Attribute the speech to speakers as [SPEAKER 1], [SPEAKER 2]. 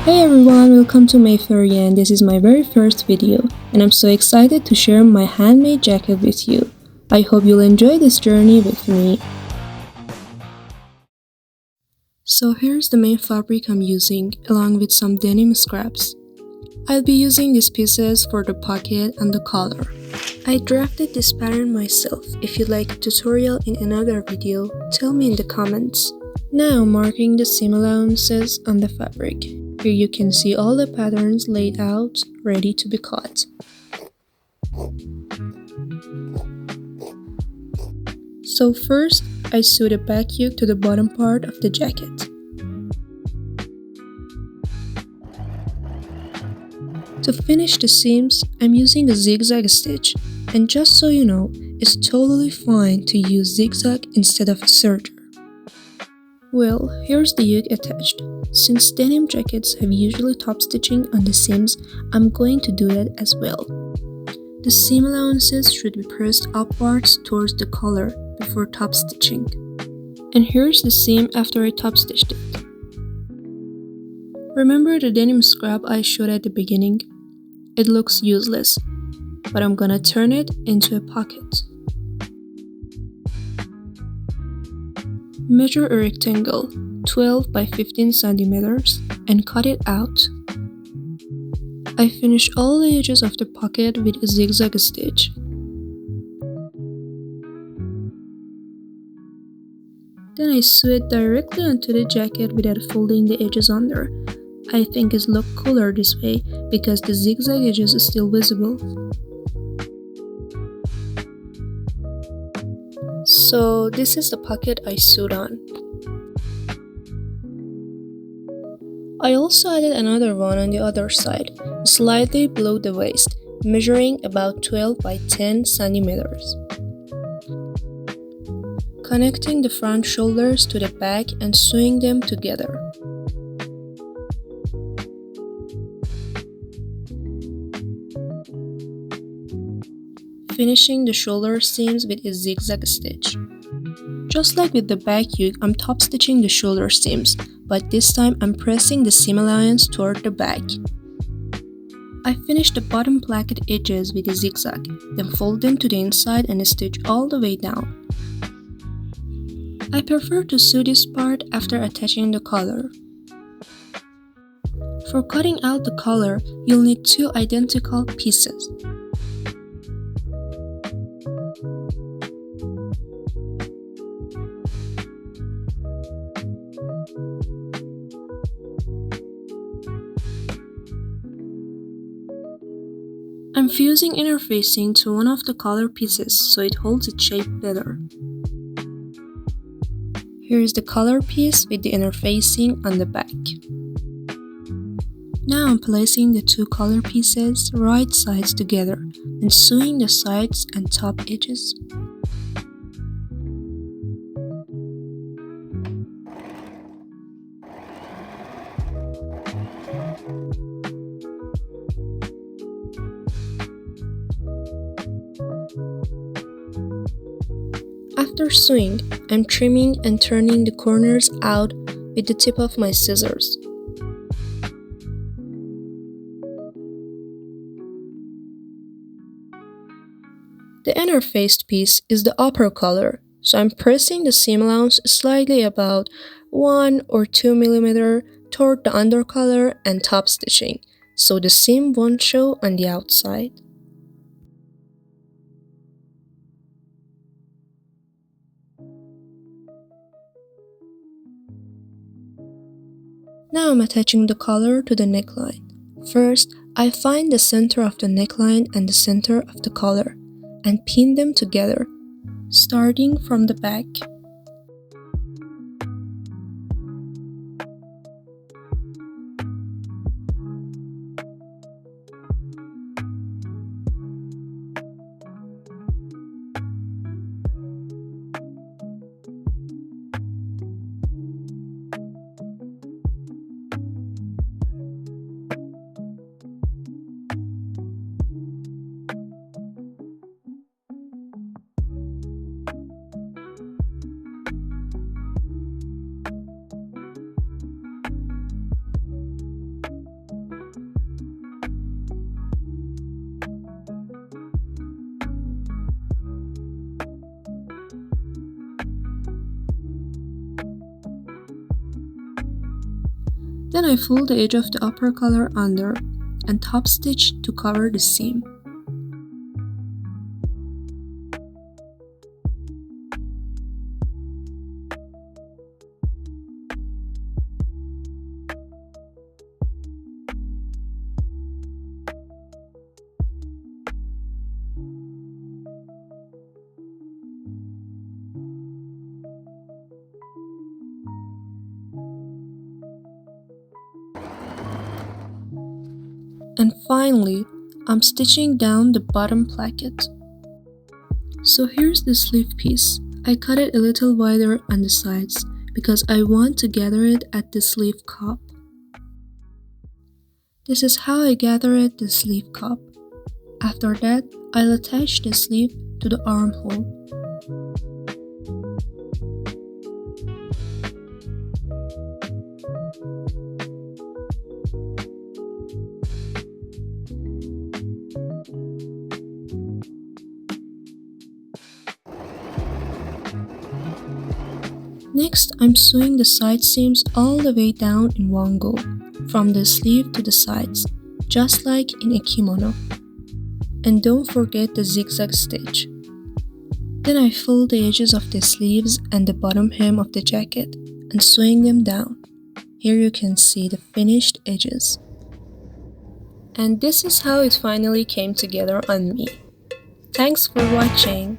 [SPEAKER 1] Hey everyone, welcome to Mayfair and this is my very first video and I'm so excited to share my handmade jacket with you. I hope you'll enjoy this journey with me. So here's the main fabric I'm using along with some denim scraps. I'll be using these pieces for the pocket and the collar. I drafted this pattern myself. If you'd like a tutorial in another video, tell me in the comments. Now marking the seam allowances on the fabric. Here you can see all the patterns laid out, ready to be cut. So first, I sew the back yoke to the bottom part of the jacket. To finish the seams, I'm using a zigzag stitch, and just so you know, it's totally fine to use zigzag instead of a serger. Well, here's the yoke attached. Since denim jackets have usually top stitching on the seams, I'm going to do that as well. The seam allowances should be pressed upwards towards the collar before top stitching. And here's the seam after I top stitched it. Remember the denim scrap I showed at the beginning? It looks useless, but I'm gonna turn it into a pocket. Measure a rectangle 12 by 15 centimeters and cut it out. I finish all the edges of the pocket with a zigzag stitch. Then I sew it directly onto the jacket without folding the edges under. I think it looks cooler this way because the zigzag edges are still visible. So this is the pocket I sewed on. I also added another one on the other side, slightly below the waist, measuring about 12 by 10 centimeters. Connecting the front shoulders to the back and sewing them together. Finishing the shoulder seams with a zigzag stitch. Just like with the back yoke, I'm top stitching the shoulder seams, but this time I'm pressing the seam allowance toward the back. I finish the bottom placket edges with a zigzag, then fold them to the inside and stitch all the way down. I prefer to sew this part after attaching the collar. For cutting out the collar, you'll need two identical pieces. I'm fusing interfacing to one of the collar pieces so it holds its shape better. Here is the collar piece with the interfacing on the back. Now I'm placing the two collar pieces right sides together and sewing the sides and top edges. After sewing, I'm trimming and turning the corners out with the tip of my scissors. The interfaced piece is the upper collar, so I'm pressing the seam allowance slightly about 1 or 2 mm toward the under collar and top stitching, so the seam won't show on the outside. Now I'm attaching the collar to the neckline. First, I find the center of the neckline and the center of the collar and pin them together, starting from the back. Then I fold the edge of the upper color under and top stitch to cover the seam. And finally, I'm stitching down the bottom placket. So here's the sleeve piece. I cut it a little wider on the sides because I want to gather it at the sleeve cup. This is how I gather it the sleeve cup. After that, I'll attach the sleeve to the armhole. Next, I'm sewing the side seams all the way down in one go, from the sleeve to the sides, just like in a kimono. And don't forget the zigzag stitch. Then I fold the edges of the sleeves and the bottom hem of the jacket and sewing them down. Here you can see the finished edges. And this is how it finally came together on me. Thanks for watching.